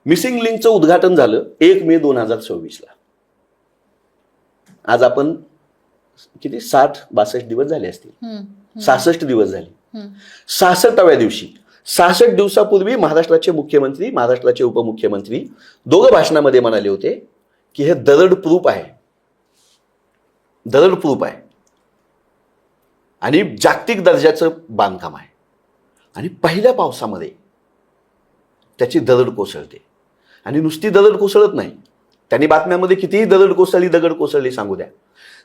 Missing लिंकचं उद्घाटन झालं 1 मे 2026ला. आज आपण किती 60-62 दिवस झाले असतील, 66 दिवस झाले. 66व्या दिवशी 66 दिवसापूर्वी महाराष्ट्राचे मुख्यमंत्री, महाराष्ट्राचे उपमुख्यमंत्री दोघं भाषणामध्ये म्हणाले होते की हे दरड प्रूफ आहे, दरड प्रूफ आहे आणि जागतिक दर्जाचं बांधकाम आहे. आणि पहिल्या पावसामध्ये त्याची दरड कोसळते. आणि नुसती दरड कोसळत नाही, त्यांनी बातम्यामध्ये कितीही दरड कोसळली, दगड कोसळली सांगू द्या,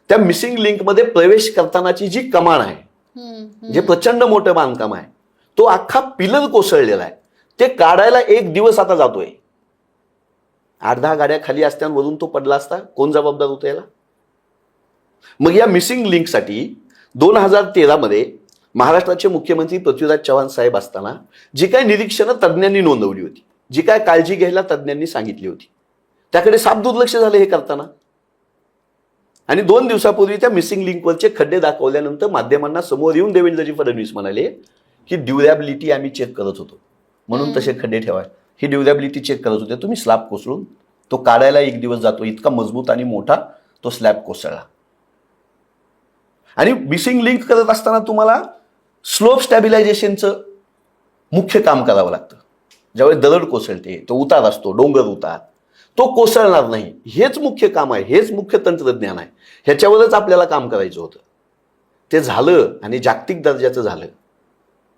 त्या मिसिंग लिंकमध्ये प्रवेश करतानाची जी कमान आहे, जे प्रचंड मोठं बांधकाम आहे, तो अख्खा पिलर कोसळलेला आहे. ते काढायला 1 दिवस आता जातोय. 8-10 गाड्या खाली असत्यांवरून तो पडला असता, कोण जबाबदार होतं याला? मग या मिसिंग लिंकसाठी 2013मध्ये महाराष्ट्राचे मुख्यमंत्री पृथ्वीराज चव्हाण साहेब असताना जी काही निरीक्षणं तज्ज्ञांनी नोंदवली होती, जी काय काळजी घ्यायला तज्ज्ञांनी सांगितली होती, त्याकडे साफ दुर्लक्ष झालं हे करताना. आणि 2 दिवसापूर्वी त्या मिसिंग लिंकवरचे खड्डे दाखवल्यानंतर माध्यमांना समोर येऊन देवेंद्रजी फडणवीस म्हणाले की ड्युरॅबिलिटी आम्ही चेक करत होतो म्हणून तसे खड्डे ठेवा. ही ड्युरॅबिलिटी चेक करत होते, तुम्ही स्लॅब कोसळून तो काढायला 1 दिवस जातो, इतका मजबूत आणि मोठा तो स्लॅब कोसळला. आणि मिसिंग लिंक करत असताना तुम्हाला स्लोप स्टॅबिलायझेशनचं मुख्य काम करावं लागतं. ज्यावेळी दरड कोसळते, तो उतार असतो, डोंगर उतार, तो कोसळणार नाही, हेच मुख्य काम आहे, हेच मुख्य तंत्रज्ञान आहे. ह्याच्यावरच आपल्याला काम करायचं होतं. ते झालं आणि जागतिक दर्जाचं झालं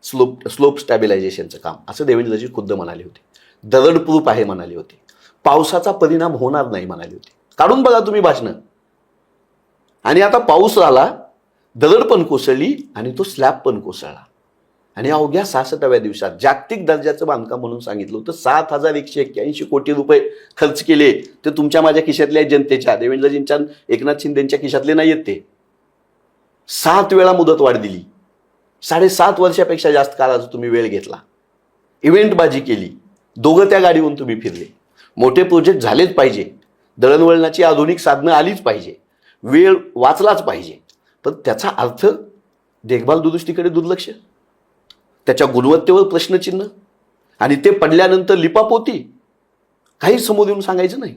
स्लोप स्टॅबिलायझेशनचं काम, असं देवेंद्रजी खुद्द म्हणाले होते. दरड प्रूफ आहे म्हणाले होते. पावसाचा परिणाम होणार नाही म्हणाले होते. काढून बघा तुम्ही भाषणं. आणि आता पाऊस आला, दरड पण कोसळली आणि तो स्लॅब पण कोसळला. आणि अवघ्या 66व्या दिवसात जागतिक दर्जाचं बांधकाम म्हणून सांगितलं होतं. 7,181 कोटी रुपये खर्च केले. ते तुमच्या माझ्या खिशातल्या जनतेच्या, देवेंद्रजींच्या, एकनाथ शिंदेच्या खिशातले नाही आहेत ते. 7 वेळा मुदतवाढ दिली. 7.5 वर्षापेक्षा जास्त काळाचा तुम्ही वेळ घेतला. इव्हेंटबाजी केली. दोघं त्या गाडीवरून तुम्ही फिरले. मोठे प्रोजेक्ट झालेच पाहिजे, दळणवळणाची आधुनिक साधनं आलीच पाहिजे, वेळ वाचलाच पाहिजे. पण त्याचा अर्थ देखभाल दुरुस्तीकडे दुर्लक्ष, त्याच्या गुणवत्तेवर प्रश्नचिन्ह, आणि ते पडल्यानंतर लिपापोती, काही समोर येऊन सांगायचं नाही.